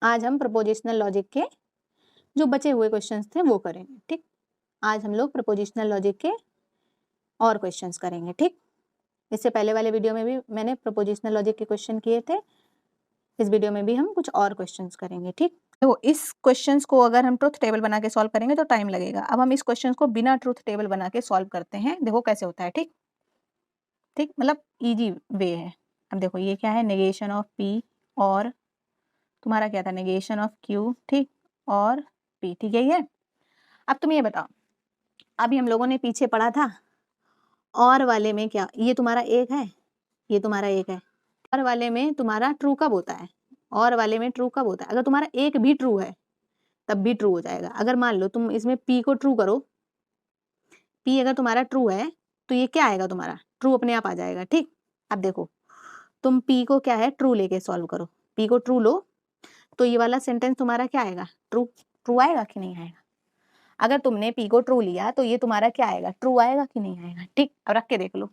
आज हम prepositional logic के जो बचे हुए क्वेश्चंस थे वो करेंगे। ठीक, आज हम लोग प्रपोजिशनल लॉजिक के और क्वेश्चंस करेंगे। ठीक, इससे पहले वाले वीडियो में भी मैंने प्रपोजिशनल लॉजिक के क्वेश्चन किए थे, इस वीडियो में भी हम कुछ और क्वेश्चंस करेंगे। ठीक, तो इस क्वेश्चंस को अगर हम ट्रुथ टेबल बना के सॉल्व करेंगे तो टाइम लगेगा। अब हम इस क्वेश्चंस को बिना ट्रुथ टेबल बना के सॉल्व करते हैं, देखो कैसे होता है। ठीक ठीक, मतलब इजी वे है। अब देखो ये क्या है, नेगेशन ऑफ पी और तुम्हारा क्या था, नेगेशन ऑफ क्यू। ठीक, और पी। ठीक है ये। अब तुम ये बताओ, अभी हम लोगों ने पीछे पढ़ा था और वाले में क्या, ये तुम्हारा एक है, ये तुम्हारा एक है। और वाले में तुम्हारा ट्रू कब होता है, और वाले में ट्रू कब होता है, अगर तुम्हारा एक भी ट्रू है तब भी ट्रू हो जाएगा। अगर मान लो तुम इसमें पी को ट्रू करो, पी अगर तुम्हारा ट्रू है तो ये क्या आएगा, तुम्हारा ट्रू अपने आप आ जाएगा। ठीक, अब देखो तुम पी को क्या है, ट्रू लेके सॉल्व करो, पी को ट्रू लो तो ये वाला सेंटेंस तुम्हारा क्या आएगा, ट्रू। ट्रू आएगा कि नहीं आएगा? अगर तुमने पी को ट्रू लिया तो ये तुम्हारा क्या आएगा, ट्रू आएगा कि नहीं आएगा? ठीक, अब रख के देख लो।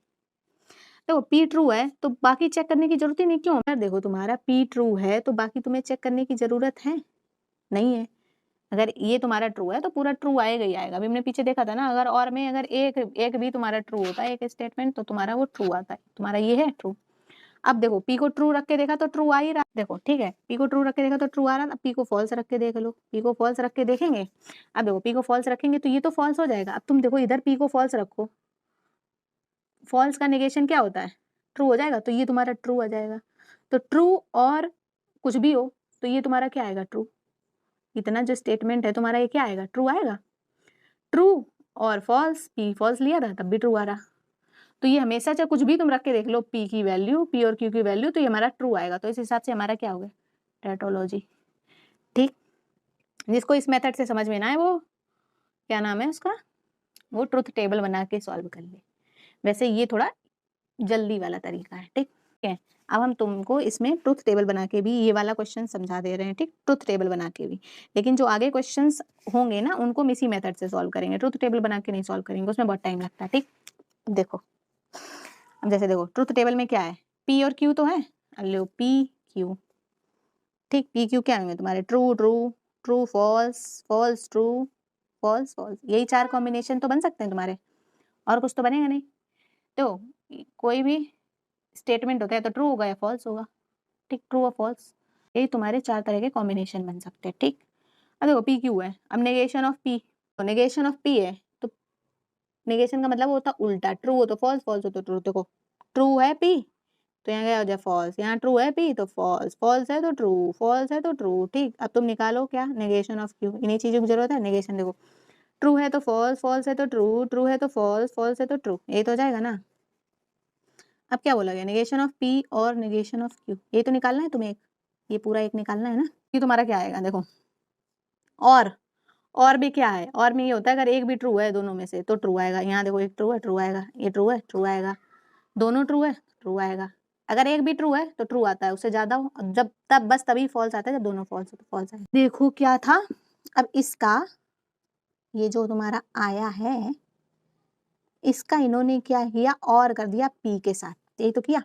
देखो पी ट्रू है तो बाकी चेक करने की जरूरत ही नहीं। क्यों? देखो तुम्हारा पी ट्रू है तो बाकी तुम्हें चेक करने की जरूरत है नहीं है। अगर ये तुम्हारा ट्रू है तो पूरा ट्रू आएगा ही आएगा। अभी हमने पीछे देखा था ना, अगर और में अगर एक एक भी तुम्हारा ट्रू होता है, एक स्टेटमेंट, तो तुम्हारा वो ट्रू आता है। तुम्हारा ये है ट्रू। अब देखो पी को ट्रू रख के देखा तो ट्रू आ ही रहा। देखो ठीक है, पी को ट्रू रख के देखा तो ट्रू आ रहा। अब पी को फॉल्स रख के देख लो, पी को फॉल्स रख के देखेंगे। अब देखो पी को फॉल्स रखेंगे तो ये तो फॉल्स हो जाएगा। अब तुम देखो इधर पी को फॉल्स रखो, फॉल्स का नेगेशन क्या होता है, ट्रू हो जाएगा, तो ये तुम्हारा ट्रू आ जाएगा। तो ट्रू और कुछ भी हो तो ये तुम्हारा क्या आएगा, ट्रू। इतना जो स्टेटमेंट है तुम्हारा ये क्या आएगा, ट्रू आएगा। ट्रू और फॉल्स, पी फॉल्स लिया था तब भी ट्रू आ रहा। तो ये हमेशा चाहे कुछ भी तुम रख के देख लो, पी की वैल्यू, पी और क्यू की वैल्यू, तो ये हमारा ट्रू आएगा। तो इस हिसाब से हमारा क्या हो गया, टैटोलॉजी। ठीक, जिसको इस मेथड से समझ में ना आए वो क्या नाम है उसका, वो ट्रुथ टेबल बना के सॉल्व कर ले। वैसे ये थोड़ा जल्दी वाला तरीका है। ठीक है, अब हम तुमको इसमें ट्रुथ टेबल बना के भी ये वाला क्वेश्चन समझा दे रहे हैं। ठीक, ट्रुथ टेबल बना के भी, लेकिन जो आगे क्वेश्चंस होंगे ना उनको हम इसी मेथड से सॉल्व करेंगे, ट्रुथ टेबल बना के नहीं सॉल्व करेंगे, उसमें बहुत टाइम लगता है। ठीक, देखो अब जैसे देखो ट्रुथ टेबल में क्या है, पी और क्यू तो है, लो पी क्यू। ठीक, पी क्यू क्या होंगे तुम्हारे, true true, true false, false true, false false, यही 4 कॉम्बिनेशन तो बन सकते हैं तुम्हारे, और कुछ तो बनेगा नहीं। तो कोई भी स्टेटमेंट होता है तो ट्रू होगा या फॉल्स होगा। ठीक, ट्रू और फॉल्स, यही तुम्हारे 4 तरह के कॉम्बिनेशन बन सकते हैं। ठीक, अब देखो पी क्यू है, अब नेगेशन ऑफ पी, तो नेगेशन ऑफ पी है तो नेगेशन का मतलब होता है उल्टा, ट्रू हो तो फॉल्स, फॉल्स हो तो ट्रू। देखो ट्रू है पी तो यहाँ क्या हो जाए फॉल्स, यहाँ ट्रू है पी तो फॉल्स, फॉल्स है तो ट्रू, फॉल्स है तो ट्रू। ठीक, अब तुम निकालो क्या, नेगेशन ऑफ क्यू। इन्हीं चीजों की जरूरत है, नेगेशन देखो ट्रू है तो फॉल्स, फॉल्स है तो ट्रू, ट्रू है तो फॉल्स, फॉल्स है तो ट्रू, ये तो हो जाएगा ना। अब क्या बोला गया, नेगेशन ऑफ पी और नेगेशन ऑफ क्यू, ये तो निकालना है तुम्हें एक, ये पूरा एक निकालना है ना। ये तुम्हारा क्या आएगा देखो, और भी क्या है, और में ये होता है अगर एक भी ट्रू है दोनों में से तो ट्रू आएगा। यहाँ देखो एक ट्रू है, ट्रू आएगा, ये ट्रू है, ट्रू आएगा, दोनों ट्रू है, ट्रू आएगा। अगर एक भी ट्रू है तो ट्रू आता है, उससे ज्यादा हो जब तब बस तभी फॉल्स आता है, जब दोनों फॉल्स हो तो फॉल्स आएगा। देखो क्या था, अब इसका ये जो तुम्हारा आया है इसका इन्होंने क्या किया, और कर दिया पी के साथ, यही तो किया।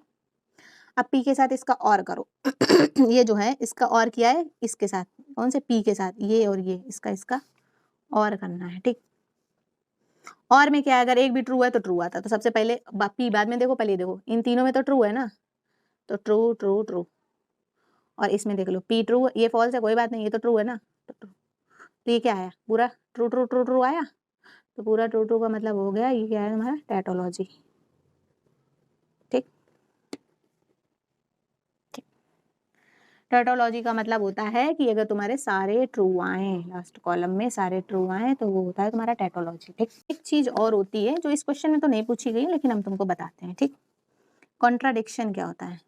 अब पी के साथ इसका और करो ये जो है इसका और किया है इसके साथ, कौन से, पी के साथ, ये और ये, इसका और करना है। ठीक, और में क्या है, अगर एक भी ट्रू है तो ट्रू आता है, तो सबसे पहले पी बाद में देखो, पहले देखो इन तीनों में तो ट्रू है ना, तो ट्रू ट्रू ट्रू, और इसमें देख लो पी ट्रू, ये फॉल्स है कोई बात नहीं, ये तो ट्रू है ना, तो ट्रू। तो ये क्या आया, पूरा ट्रू ट्रू ट्रू ट्रू आया, तो पूरा ट्रू ट्रू का मतलब हो गया ये क्या है हमारा, टैटोलॉजी। ठीक, टैटोलॉजी का मतलब होता है कि अगर तुम्हारे सारे ट्रू आए, लास्ट कॉलम में सारे ट्रू आए तो वो होता है तुम्हारा टैटोलॉजी। ठीक, एक चीज और होती है जो इस क्वेश्चन में तो नहीं पूछी गई लेकिन हम तुमको बताते हैं। ठीक, कॉन्ट्राडिक्शन क्या होता है,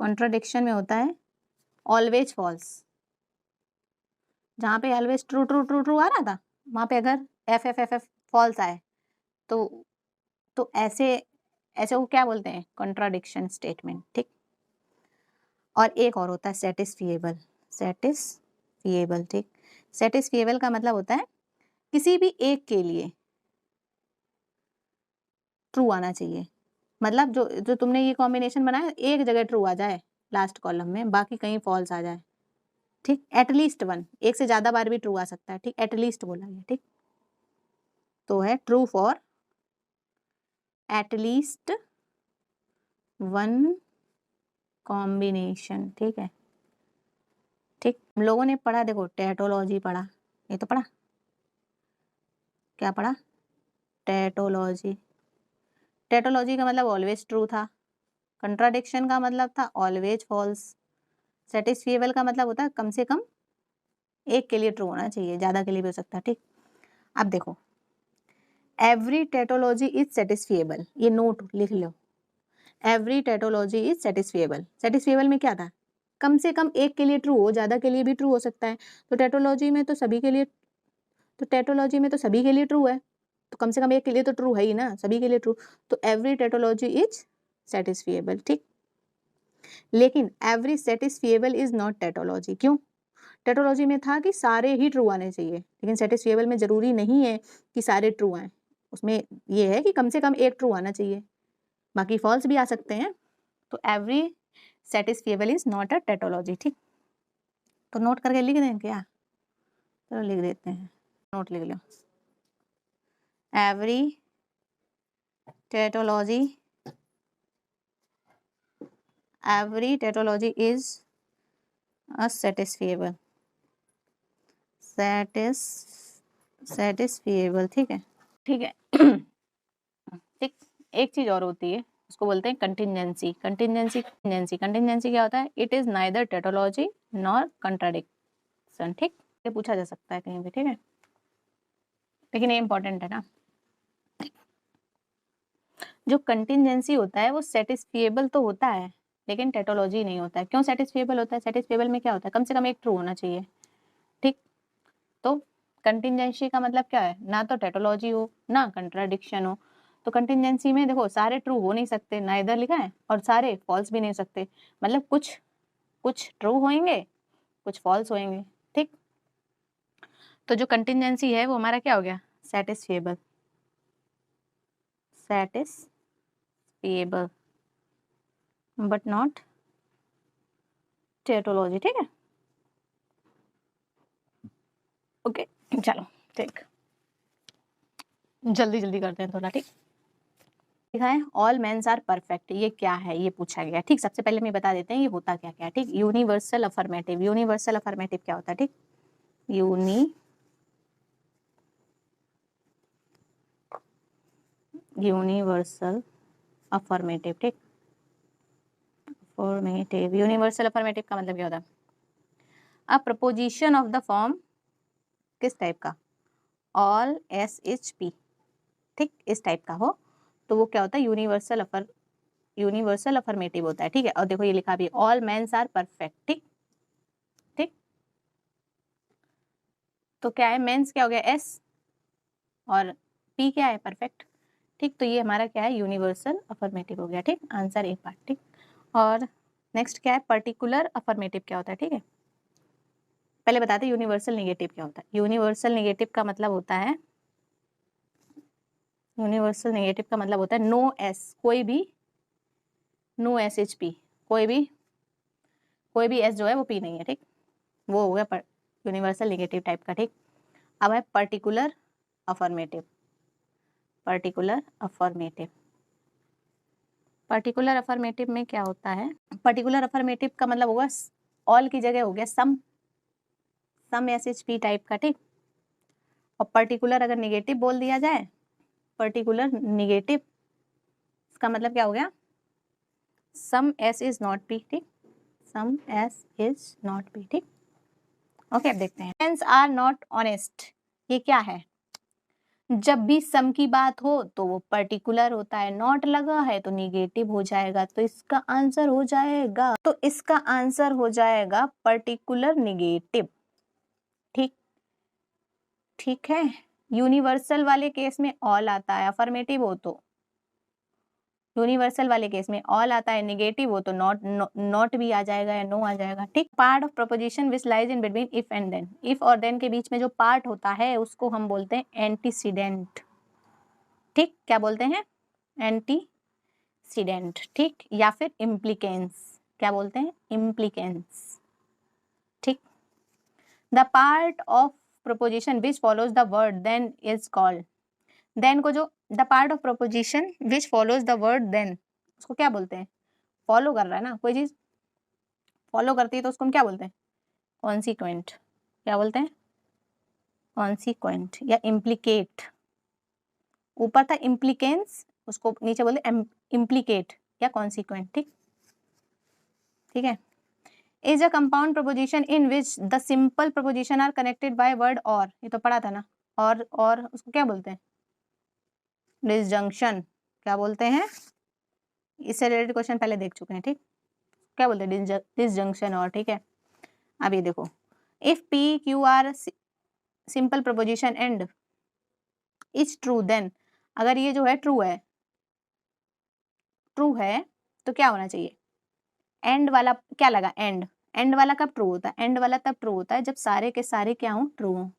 कॉन्ट्राडिक्शन में होता है ऑलवेज फॉल्स, जहाँ पे always true true true true आ रहा था वहां पे अगर F F F F false आए तो ऐसे ऐसे को क्या बोलते हैं, कॉन्ट्राडिक्शन स्टेटमेंट। ठीक, और एक और होता है सेटिस्फिएबल, सेटिस्फिएबल। ठीक, सेटिस्फिएबल का मतलब होता है किसी भी एक के लिए ट्रू आना चाहिए, मतलब जो जो तुमने ये कॉम्बिनेशन बनाया एक जगह ट्रू आ जाए लास्ट कॉलम में, बाकी कहीं फॉल्स आ जाए, ठीक, एटलीस्ट वन, एक से ज्यादा बार भी ट्रू आ सकता है, ठीक, एटलीस्ट बोला गया, ठीक, तो है true for at least one combination, ठीक है, ठीक। हम लोगों ने पढ़ा, देखो टैटोलॉजी पढ़ा, ये तो पढ़ा, क्या पढ़ा, टैटोलॉजी। टैटोलॉजी का मतलब ऑलवेज ट्रू था, कंट्राडिक्शन का मतलब था ऑलवेज फॉल्स, सेटिस्फिएबल का मतलब होता है कम से कम एक के लिए ट्रू होना चाहिए, ज्यादा के लिए भी हो सकता है, ठीक। अब देखो एवरी टैटोलॉजी इज सेटिस्फिएबल, ये नोट लिख लो, एवरी टैटोलॉजी इज सेटिस्फिएबल। सेटिस्फिएबल में क्या था, कम से कम एक के लिए ट्रू हो, ज्यादा के लिए भी ट्रू हो सकता है, तो टैटोलॉजी में तो सभी के लिए, तो टैटोलॉजी में तो सभी के लिए ट्रू है, तो कम से कम एक के लिए तो ट्रू है ही ना, सभी के लिए ट्रू, तो एवरी टैटोलॉजी इज सेटिस्फिएबल, ठीक। लेकिन एवरी सेटिस्फिएबल इज नॉट टैटोलॉजी, क्यों, टैटोलॉजी में था कि सारे ही ट्रू आने चाहिए, लेकिन सेटिस्फिएबल में जरूरी नहीं है कि सारे ट्रू आए, उसमें ये है कि कम से कम एक ट्रू आना चाहिए, बाकी फॉल्स भी आ सकते हैं, तो एवरी सेटिस्फिएबल इज नॉट अ टैटोलॉजी, ठीक। तो नोट करके लिख दें क्या, चलो लिख देते हैं, नोट लिख लो, एवरी टैटोलॉजी, एवरी टैटोलॉजी इज अ सेटिस्फिएबल, सेटिस्फिएबल, ठीक है, ठीक है। ठीक, एक चीज और होती है, उसको बोलते हैं कंटिजेंसी। कंटिजेंसी क्या होता है, it is neither tautology nor contradiction, ठीक, ये पूछा जा सकता है कहीं भी, ठीक है, लेकिन ये इंपॉर्टेंट है ना। जो कंटिजेंसी होता है वो सेटिस्फिएबल तो होता है लेकिन टैटोलॉजी नहीं होता है। क्यों सेटिस्फिएबल होता है, सेटिस्फिएबल में क्या होता है, कम से कम एक ट्रू होना चाहिए, ठीक, तो कंटिजेंसी का मतलब क्या है, ना तो टैटोलॉजी हो ना कंट्राडिक्शन हो, तो कंटिजेंसी में देखो सारे ट्रू हो नहीं सकते, ना इधर लिखा है, और सारे फॉल्स भी नहीं हो सकते, मतलब कुछ कुछ ट्रू होंगे कुछ फॉल्स होंगे, ठीक। तो जो कंटिजेंसी है वो हमारा क्या हो गया, सेटिस्फिएबल, सेटिस्फिएबल बट नॉट टैटोलॉजी, ठीक है, ओके। चलो ठीक, जल्दी जल्दी करते हैं थोड़ा, ठीक। लिखा है ऑल मेंस आर परफेक्ट, ये क्या है, ये पूछा गया, ठीक। सबसे पहले मैं बता देते हैं ये होता क्या क्या, ठीक। यूनिवर्सल अफर्मेटिव, यूनिवर्सल अफर्मेटिव क्या होता है, ठीक, यूनिवर्सल अफर्मेटिव, ठीक, अफर्मेटिव, यूनिवर्सल अफर्मेटिव का मतलब क्या होता है, अ प्रपोजिशन ऑफ द फॉर्म, किस टाइप का, ऑल SHP, ठीक, इस टाइप का हो तो वो क्या होता है, यूनिवर्सल अफर्मेटिव होता है, ठीक है। और देखो ये लिखा भी ऑल मेंस आर परफेक्ट, ठीक, ठीक, तो क्या है, मेंस क्या हो गया S, और P क्या है, परफेक्ट, ठीक, तो ये हमारा क्या है, यूनिवर्सल अफर्मेटिव हो गया, ठीक, आंसर ए पार्ट, ठीक। और नेक्स्ट क्या है, पर्टिकुलर अफर्मेटिव क्या होता है, ठीक है, पहले बताते हैं यूनिवर्सल निगेटिव क्या होता है। यूनिवर्सल निगेटिव का मतलब होता है, यूनिवर्सल नेगेटिव का मतलब होता है नो एस, कोई भी नो SHP, कोई भी एस जो है वो पी नहीं है, ठीक, वो हो गया यूनिवर्सल नेगेटिव टाइप का, ठीक। अब है particular affirmative, particular affirmative, particular affirmative में क्या होता है, पर्टिकुलर अफर्मेटिव का मतलब होगा ऑल की जगह हो गया सम SHP टाइप का, ठीक। और पर्टिकुलर अगर निगेटिव बोल दिया जाए, पर्टिकुलर निगेटिव इसका मतलब क्या हो गया, सम S इज नॉट P, ठीक, सम S इज नॉट P, ठीक, ओके। अब देखते हैं, मेंस आर नॉट ऑनेस्ट, ये क्या है, जब भी सम की बात हो तो वो पर्टिकुलर होता है, नॉट लगा है तो निगेटिव हो जाएगा, तो इसका आंसर हो जाएगा पर्टिकुलर निगेटिव, ठीक, ठीक है। यूनिवर्सल वाले केस में ऑल आता है, अफर्मेटिव हो तो यूनिवर्सल वाले केस में ऑल आता है, नेगेटिव हो तो नॉट भी आ जाएगा या नो आ जाएगा, ठीक। Part of proposition which lies in between if and then, if और देन के बीच में जो पार्ट होता है उसको हम बोलते हैं एंटीसीडेंट, ठीक, क्या बोलते हैं, एंटीसीडेंट, ठीक, या फिर इम्प्लीकेंस, क्या बोलते हैं, इम्प्लीकेंस, ठीक। The part of proposition which follows the word then is called, then को जो the part of proposition which follows the word then, उसको क्या बोलते हैं? फॉलो कर रहा है ना, कोई चीज फॉलो करती है तो उसको हम क्या बोलते हैं? कॉन्सिक्वेंट। क्या बोलते हैं? कॉन्सिक्वेंट या इम्प्लीकेट। ऊपर था इम्प्लीकेंस, उसको नीचे बोलते इम्प्लीकेट या कॉन्सिक्वेंट। ठीक, ठीक है। Is a compound proposition in which the simple proposition are connected by word और, ये तो पढ़ा था ना, और उसको क्या बोलते हैं? डिसजंक्शन। क्या बोलते हैं? इससे रिलेटेड क्वेश्चन पहले देख चुके हैं। ठीक, क्या बोलते हैं? डिसजंक्शन और। ठीक है, अब ये देखो, if P Q are simple proposition and is true then, अगर ये जो है ट्रू है, ट्रू है तो क्या होना चाहिए? एंड वाला क्या लगा? एंड। एंड वाला कब ट्रू होता है? एंड वाला तब ट्रू होता है जब सारे के सारे क्या हो? ट्रू हो।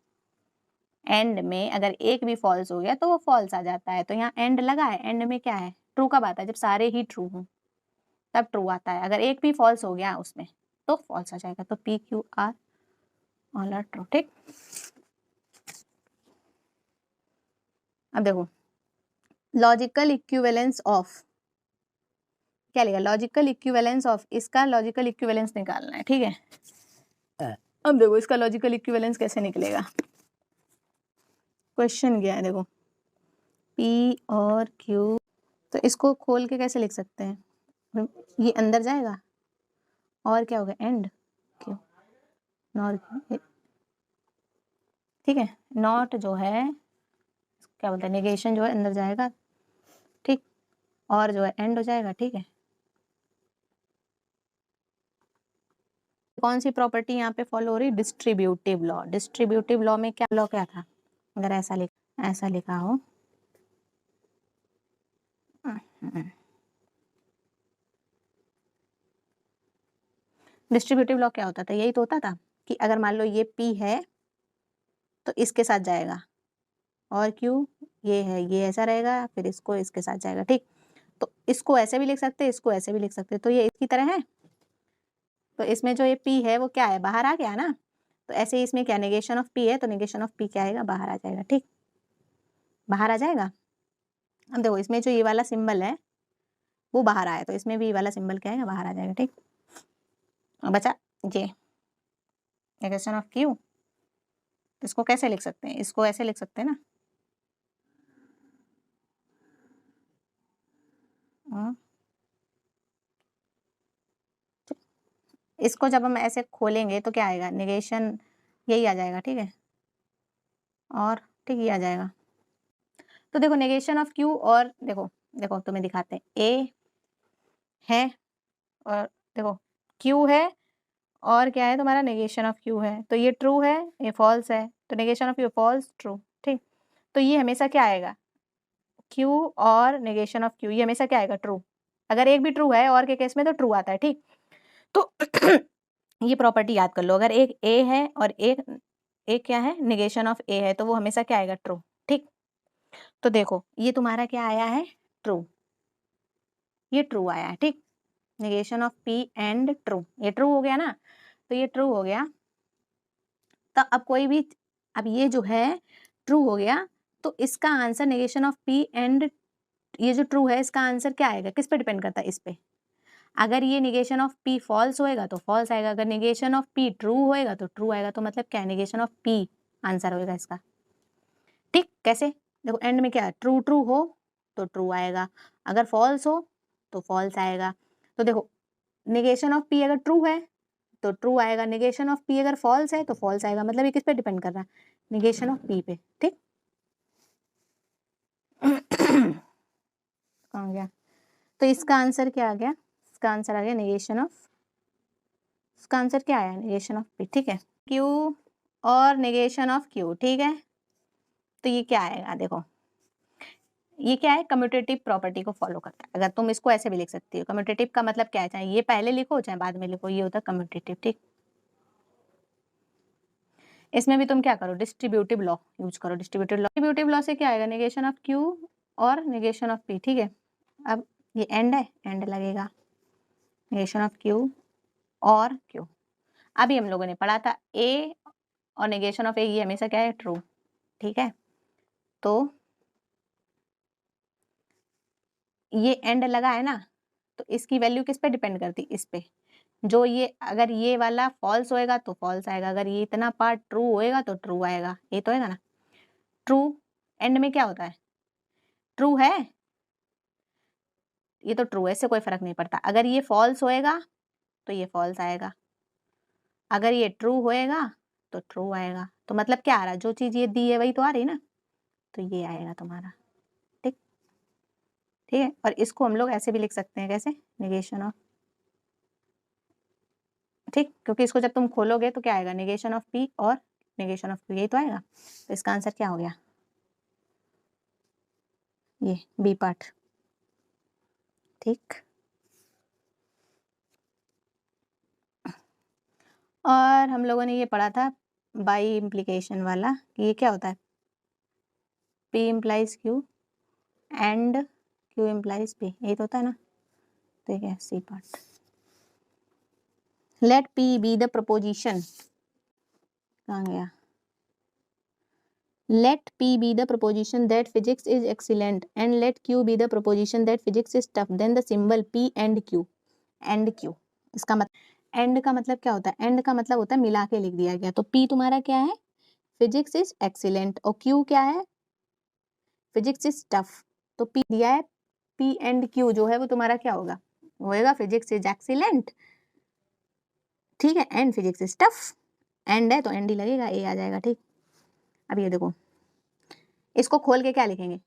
एंड में अगर एक भी फॉल्स हो गया तो वो फॉल्स आ जाता है, तो यहाँ एंड लगा है। एंड में क्या है? ट्रू कब आता है? जब सारे ही ट्रू हो तब ट्रू आता है। अगर एक भी फॉल्स हो गया उसमें तो फॉल्स आ जाएगा। तो P Q are all are true. ठीक, अब देखो, लॉजिकल इक्विवेलेंस ऑफ, क्या लिखा? लॉजिकल इक्विवेलेंस ऑफ, इसका लॉजिकल इक्विवेलेंस निकालना है। ठीक है, अब देखो इसका लॉजिकल इक्विवेलेंस कैसे निकलेगा। क्वेश्चन क्या है देखो, P और Q, तो इसको खोल के कैसे लिख सकते हैं? ये अंदर जाएगा और क्या होगा? And Q not. ठीक है, नॉट जो है क्या बोलते हैं? नेगेशन जो है अंदर जाएगा। ठीक, और जो है एंड हो जाएगा। ठीक है, कौन सी प्रॉपर्टी यहाँ पे फॉलो हो रही? Distributive law. डिस्ट्रीब्यूटिव लॉ में क्या लॉ क्या था? अगर ऐसा लिखा हो, डिस्ट्रीब्यूटिव लॉ क्या होता था? यही तो होता था कि अगर मान लो ये P है तो इसके साथ जाएगा, और Q ये है, ये ऐसा रहेगा, फिर इसको इसके साथ जाएगा। ठीक, तो इसको ऐसे भी लिख सकते हैं, इसको ऐसे भी लिख सकते हैं, तो ये इसकी तरह है। तो इसमें जो ये P है वो क्या है? बाहर आ गया ना। तो ऐसे ही इसमें क्या? नेगेशन ऑफ P है, तो नेगेशन ऑफ P क्या आएगा? बाहर आ जाएगा। ठीक, बाहर आ जाएगा। अब देखो इसमें जो ये वाला सिंबल है वो बाहर आया, तो इसमें भी ये वाला सिंबल क्या आएगा? बाहर आ जाएगा। ठीक, अब बचा ये नेगेशन ऑफ Q, इसको कैसे लिख सकते हैं? इसको ऐसे लिख सकते हैं ना, इसको जब हम ऐसे खोलेंगे तो क्या आएगा? नेगेशन यही आ जाएगा। ठीक है, और ठीक ये आ जाएगा। तो देखो नेगेशन ऑफ Q, और देखो देखो तुम्हें दिखाते हैं, A है और देखो Q है, और क्या है तुम्हारा? नेगेशन ऑफ Q है। तो ये ट्रू है, ये फॉल्स है, तो negation of Q false true. ठीक, तो ये हमेशा क्या आएगा? Q और नेगेशन ऑफ Q, ये हमेशा क्या आएगा? ट्रू। अगर एक भी ट्रू है और के केस में तो ट्रू आता है। ठीक, तो ये प्रॉपर्टी याद कर लो, अगर एक A है और एक क्या है? नेगेशन ऑफ A है, तो वो हमेशा क्या आएगा? ट्रू। ठीक, तो देखो ये तुम्हारा क्या आया है? ट्रू, ये ट्रू आया है। ठीक, negation of P and true, ये ट्रू हो गया ना, तो ये ट्रू हो गया। तो अब कोई भी, अब ये जो है ट्रू हो गया, तो इसका answer negation of P and, ये जो ट्रू है इसका आंसर क्या आएगा? किस पे डिपेंड करता है? इस पे। अगर ये नेगेशन ऑफ P फॉल्स होएगा तो फॉल्स आएगा, अगर नेगेशन ऑफ P ट्रू होएगा तो ट्रू आएगा। तो मतलब क्या? नेगेशन ऑफ P आंसर होएगा इसका। ठीक, कैसे? देखो एंड में क्या? ट्रू ट्रू हो तो ट्रू आएगा, अगर फॉल्स हो तो फॉल्स आएगा। तो देखो नेगेशन ऑफ P अगर ट्रू है तो ट्रू आएगा, नेगेशन ऑफ P अगर फॉल्स है तो फॉल्स आएगा। मतलब ये किस पे डिपेंड कर रहा है? नेगेशन ऑफ P पे। ठीक, कहाँ गया? तो इसका आंसर क्या आ गया? इसका आंसर आ गया नेगेशन ऑफ, इसका आंसर क्या आया? Negation of P। ठीक है, Q और नेगेशन ऑफ Q। ठीक है, तो ये क्या आएगा? देखो ये क्या है? कम्यूटेटिव प्रॉपर्टी को फॉलो करता है। अगर तुम इसको ऐसे भी लिख सकती हो, कम्यूटेटिव का मतलब क्या है? चाहे ये पहले लिखो चाहे बाद में लिखो, ये होता है कम्यूटेटिव। ठीक, इसमें भी तुम क्या करो? डिस्ट्रीब्यूटिव लॉ यूज करो। डिस्ट्रीब्यूटिव लॉ से क्या आएगा? नेगेशन ऑफ Q और नेगेशन ऑफ P। ठीक है, अब ये एंड है, एंड लगेगा, नेगेशन ऑफ Q और Q। अभी हम लोगों ने पढ़ा था A और नेगेशन ऑफ ए ये हमेशा क्या है, ट्रू। ठीक है, तो ये एंड लगा है ना, तो इसकी वैल्यू किस पे डिपेंड करती, इस पे। जो ये अगर ये वाला फॉल्स होएगा तो फॉल्स आएगा, अगर ये इतना पार्ट ट्रू होएगा तो ट्रू आएगा, ये तो होएगा ना। ट्रू एंड में क्या होता है, ट्रू है, ये तो ट्रू है, इससे कोई फर्क नहीं पड़ता। अगर ये फॉल्स होएगा तो ये फॉल्स आएगा, अगर ये ट्रू होएगा तो ट्रू आएगा। तो मतलब क्या आ रहा है, जो चीज ये दी है वही तो आ रही ना, तो ये आएगा तुम्हारा। ठीक, ठीक है। और इसको हम लोग ऐसे भी लिख सकते हैं, कैसे, नेगेशन ऑफ, ठीक, क्योंकि इसको जब तुम खोलोगे तो क्या आएगा, नेगेशन ऑफ पी और नेगेशन ऑफ क्यू, यही तो आएगा। तो इसका आंसर क्या हो गया, ये बी पार्ट। ठीक, और हम लोगों ने ये पढ़ा था बाई इम्प्लीकेशन वाला कि ये क्या होता है, P implies Q and Q implies P, यही तो होता है ना। तो ये क्या है, C part. Let P be the proposition, कहाँ गया, let p be the proposition that physics is excellent and let q be the proposition that physics is tough, then the symbol p and q, and q, इसका मतलब, and का मतलब क्या होता है, and का मतलब होता है मिला के लिख दिया गया। तो p तुम्हारा क्या है, फिजिक्स इज एक्सीलेंट, और q क्या है, फिजिक्स इज टफ। तो p दिया है, p एंड q जो है वो तुम्हारा क्या होगा, होएगा फिजिक्स इज एक्सीलेंट, ठीक है, and physics is tough, and है तो एंड ही लगेगा, ए आ जाएगा। ठीक, अब ये देखो, इसको खोल के क्या लिखेंगे,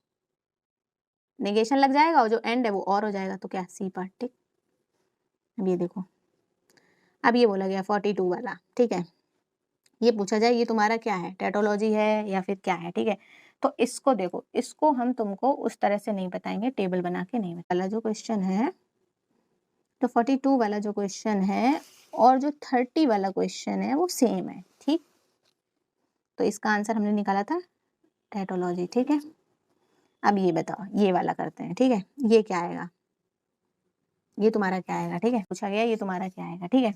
नेगेशन लग जाएगा और जो एंड है वो और हो जाएगा, तो क्या, सी पार्ट। ठीक, अब ये देखो, अब ये बोला गया 42 वाला, ठीक है, ये पूछा जाए ये तुम्हारा क्या है, टैटोलॉजी है या फिर क्या है। ठीक है, तो इसको देखो, इसको हम तुमको उस तरह से नहीं बताएंगे, टेबल बना के नहीं वाला जो क्वेश्चन है, तो 42 वाला जो क्वेश्चन है और जो 30 वाला क्वेश्चन है वो सेम है। ठीक, तो इसका आंसर हमने निकाला था टैटोलॉजी। ठीक है, अब ये बताओ, ये वाला करते हैं। ठीक है, ये क्या आएगा, ये तुम्हारा क्या आएगा, ठीक है, पूछा गया ये तुम्हारा क्या आएगा। ठीक है,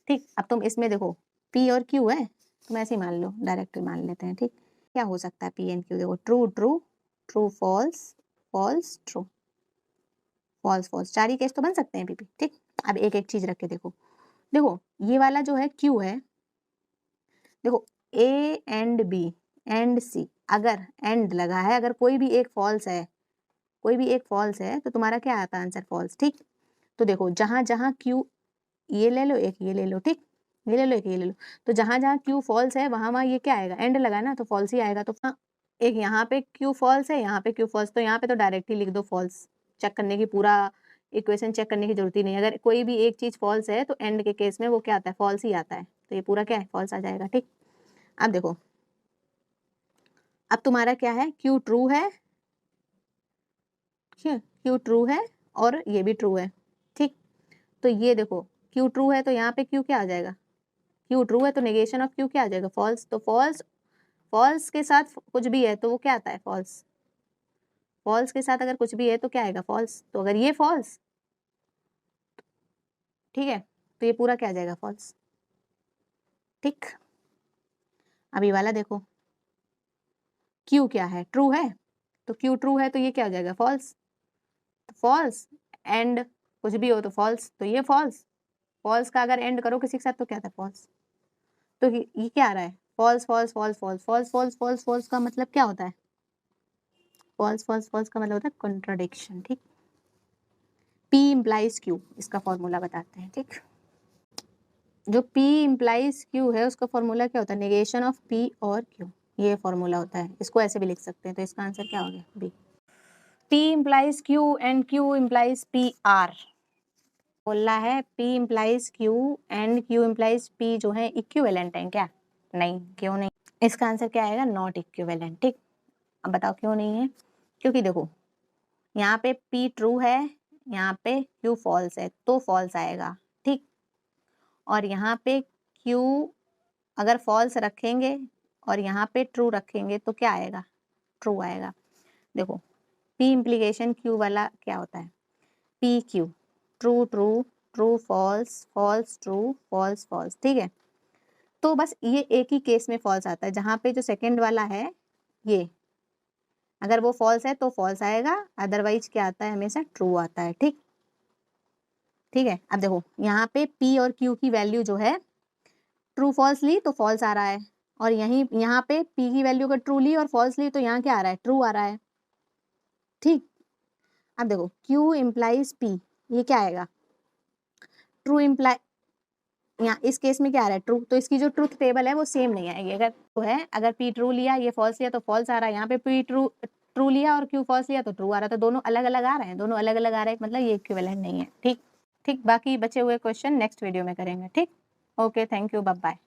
ठीक, अब तुम इसमें देखो P और Q है, तुम ऐसे ही मान लो, डायरेक्ट मान लेते हैं। ठीक, क्या हो सकता है P एंड Q, देखो true true, true false, false true, false false, चार ही केस तो बन सकते हैं पीपी। ठीक, अब एक एक चीज रख के देखो, देखो ये वाला जो है Q है, देखो A and B and C, अगर एंड लगा है, अगर कोई भी एक फॉल्स है, कोई भी एक फॉल्स है, तो तुम्हारा क्या आता है आंसर, फॉल्स। ठीक, तो देखो जहां जहां Q, ये ले लो, एक ये ले लो, ठीक, ये ले लो, एक ये ले लो, तो जहां जहां Q फॉल्स है वहां वहां ये क्या आएगा, एंड लगा है ना, तो फॉल्स ही आएगा। तो एक यहाँ पे Q फॉल्स है, यहाँ पे Q फॉल्स, तो यहाँ पे तो डायरेक्ट ही लिख दो फॉल्स, चेक करने की, पूरा इक्वेशन चेक करने की जरूरत ही नहीं। अगर कोई भी एक चीज फॉल्स है तो एंड के केस में वो क्या आता है, फॉल्स ही आता है, तो ये पूरा क्या है, फॉल्स आ जाएगा। ठीक, अब देखो, अब तुम्हारा क्या है, Q ट्रू है, Q ट्रू है और ये भी ट्रू है। ठीक, तो ये देखो Q ट्रू है तो यहाँ पे Q क्या आ जाएगा, Q ट्रू है तो नेगेशन ऑफ Q क्या आ जाएगा, फॉल्स। तो फॉल्स, फॉल्स के साथ कुछ भी है तो वो क्या आता है, फॉल्स। फॉल्स के साथ अगर कुछ भी है तो क्या आएगा, फॉल्स। तो अगर ये फॉल्स, ठीक है, तो ये पूरा क्या आ जाएगा, फॉल्स। ठीक, अभी वाला देखो, Q क्या है, ट्रू है, तो Q ट्रू है तो ये क्या हो जाएगा, फॉल्स। तो फॉल्स एंड कुछ भी हो तो फॉल्स, तो ये फॉल्स, फॉल्स का अगर एंड करो किसी के साथ तो क्या था, फॉल्स। तो ये क्या आ रहा है, false false false false false false false false का मतलब क्या होता है, फॉल्स फॉल्स फॉल्स का मतलब होता है कॉन्ट्राडिक्शन। ठीक, P इम्प्लाइज Q, इसका फॉर्मूला बताते हैं। ठीक, जो P इम्प्लाइज Q है उसका फॉर्मूला क्या होता है, नेगेशन ऑफ P और Q, ये फॉर्मूला होता है। इसको ऐसे भी लिख सकते हैं, तो इसका आंसर क्या हो गया, B. P implies Q and Q implies P are, बोला है P implies Q and Q implies P जो है इक्विवेलेंट है क्या, नहीं, क्यों नहीं, इसका आंसर क्या आएगा, नॉट इक्विवेलेंट। ठीक, अब बताओ क्यों नहीं है, क्योंकि देखो यहाँ पे P ट्रू है, यहाँ पे Q फॉल्स है तो फॉल्स आएगा। ठीक, और यहाँ पे Q अगर फॉल्स रखेंगे और यहाँ पे ट्रू रखेंगे तो क्या आएगा, ट्रू आएगा। देखो P इम्प्लीकेशन Q वाला क्या होता है, P Q, true true, true false, false true, false false. ठीक है, तो बस ये एक ही केस में फॉल्स आता है, जहाँ पे जो सेकंड वाला है ये, अगर वो फॉल्स है तो फॉल्स आएगा, अदरवाइज क्या आता है, हमेशा ट्रू आता है। ठीक है। अब देखो यहाँ पे P और Q की वैल्यू जो है ट्रू फॉल्स ली तो फॉल्स आ रहा है, और यहाँ पे P की वैल्यू का ट्रू ली और फॉल्स ली तो यहाँ क्या आ रहा है, ट्रू आ रहा है। ठीक, अब देखो Q इम्प्लाइज P, ये क्या आएगा, ट्रू इम्प्लाई, यहाँ इस केस में क्या आ रहा है, ट्रू, तो इसकी जो ट्रूथ टेबल है वो सेम नहीं आएगी। अगर तो है, अगर P ट्रू लिया, ये फॉल्स लिया तो फॉल्स आ रहा है, यहाँ पे P ट्रू लिया और Q फॉल्स लिया तो ट्रू आ रहा है, तो दोनों अलग अलग आ रहे हैं, दोनों अलग अलग आ रहे हैं, मतलब ये इक्विवेलेंट नहीं है। ठीक, बाकी बचे हुए क्वेश्चन नेक्स्ट वीडियो में करेंगे। ठीक, okay, thank you, bye bye.